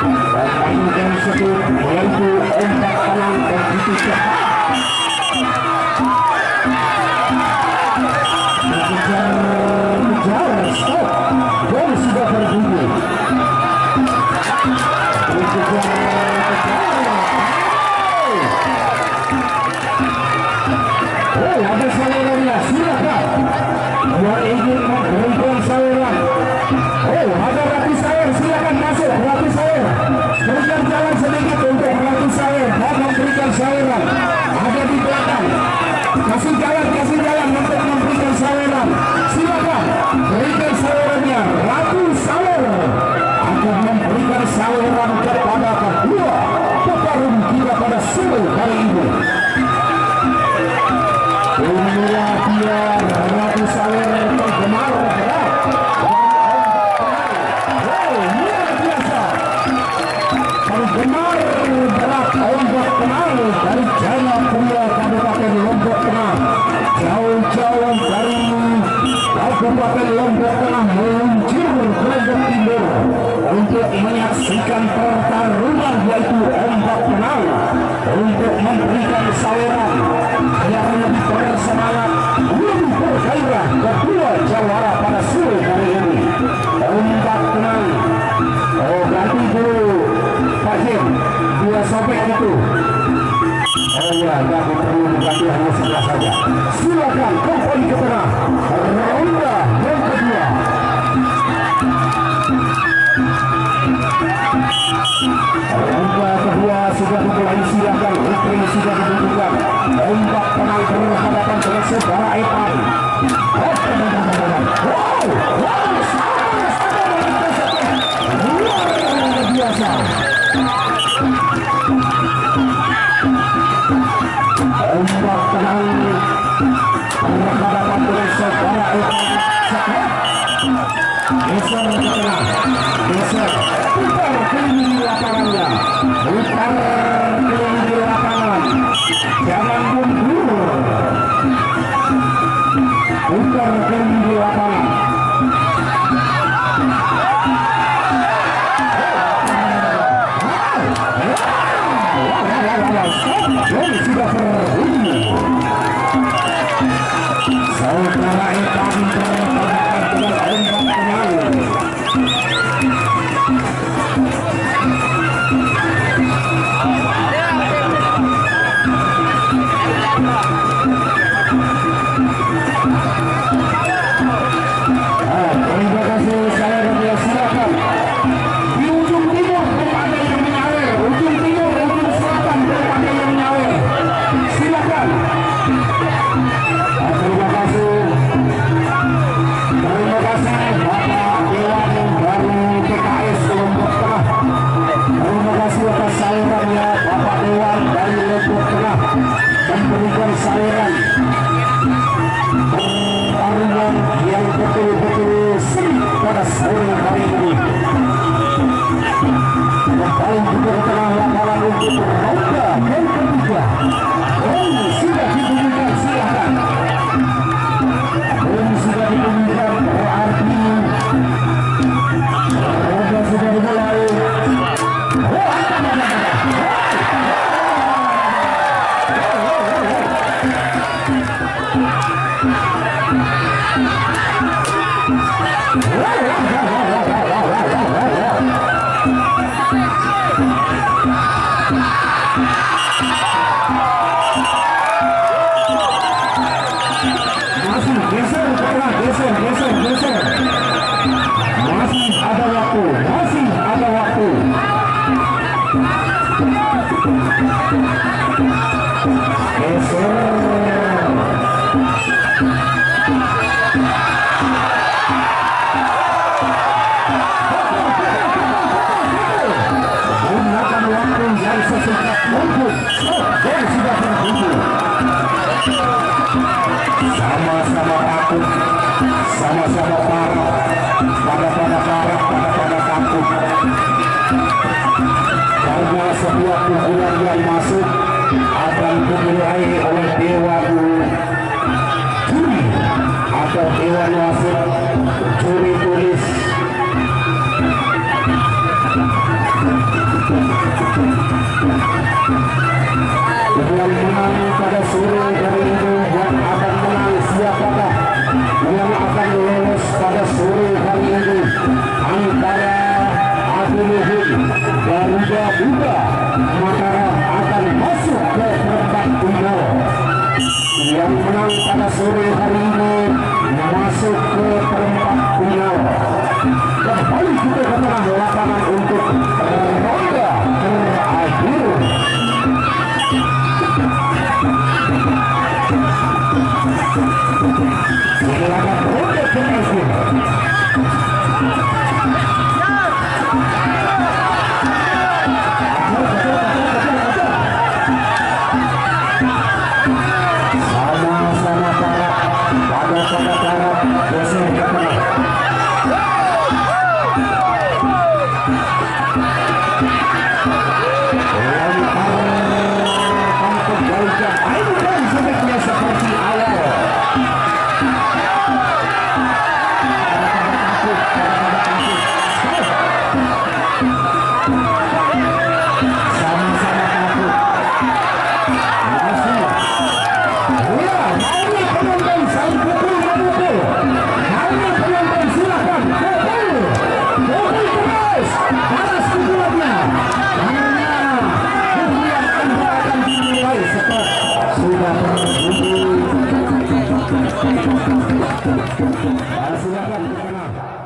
Pertandingan satu yaitu ombak tenang begitu cepat. Kejar, stop. Dan sudah berbunyi. Ada salurannya, silakan. Yang ingin memberikan saluran. Ada lapis air, silakan masuk lapis air. Berikan jalan sedikit untuk lapis air dan memberikan saluran. Ada di belakang. Kasih jalan untuk memberikan saluran. Silakan berikan salurannya. Lapis air akan memberikan saluran kepada kedua petarung kita pada sore hari ini. Inilah dia lapis air penggemar berat. Luar biasa. Penggemar berat ombak kenal dari Jayapura Kabupaten Lombok Tengah. Jauh-jauh dari Kabupaten Lombok Tengah meluncur ke Lombok Timur untuk menyaksikan pertarungan yaitu ombak kenal untuk memberikan saluran yang lebih bersemangat, lebih bergairah kedua jawara pada sore hari ini. Ombak kenal. Ganti dulu Pak Jim, dua sobek itu. Tidak perlu diganti, hanya sebelah saja. Silakan kembali ke tengah. Ronda yang kedua. Ronda kedua sudah dimulai, silakan. Rukun sudah ditunjukkan. Ombak tenang berhadapan dengan saudara Epan. Luar biasa. Ombak tenang berhadapan dengan saudara Epan. Geser ke tengah, geser, putar keliling di lapangannya, putar keliling di lapangan, jangan mundur, putar keliling di lapangan. Sudah berbunyi. Saudara Epan berhadapan dengan ombak tenang. Terima kasih, saya Radia, silakan. Di ujung timur belum ada yang menyawer, ujung timur, ujung selatan belum ada yang menyawer. Silakan. Terima kasih. Terima kasih Bapak Dewan dari PKS Lombok Tengah. Terima kasih atas salurannya Bapak Dewan dari Lombok Tengah memberikan saluran pertarungan yang betul-betul seru pada sore hari ini. Kembali juga ke tengah lapangan untuk ronda yang ketiga. Sudah dibunyikan, silakan. Sudah dibunyikan, berarti ronda sudah dimulai. Geser. Masih ada waktu. Gunakan waktu yang sesingkat mungkin. Dan sudah berbunyi. Sama-sama takut, sama-sama parah, pada takut. Karena setiap pukulan yang masuk akan dimulai oleh Dewan Juri atau Dewan Wasit juri tulis. Yang menang pada sore hari ini, yang akan menang siapakah yang akan lolos pada sore hari ini antara Abu Muhid Garuda Muda Mataram akan masuk ke perempat final. Yang menang pada sore hari ini masuk ke perempat final. Kembali kita ke tengah lapangan untuk ronde terakhir. Silakan ronde terakhir. Sama-sama pada cara geser ke tengah. Seperti awal sama-sama takut. Masih ya, maunya penonton saling pukul. Maunya penonton silakan pukul terus panas pukulannya, karena pukulan Anda akan dimulai setelah sudah silakan ke tengah.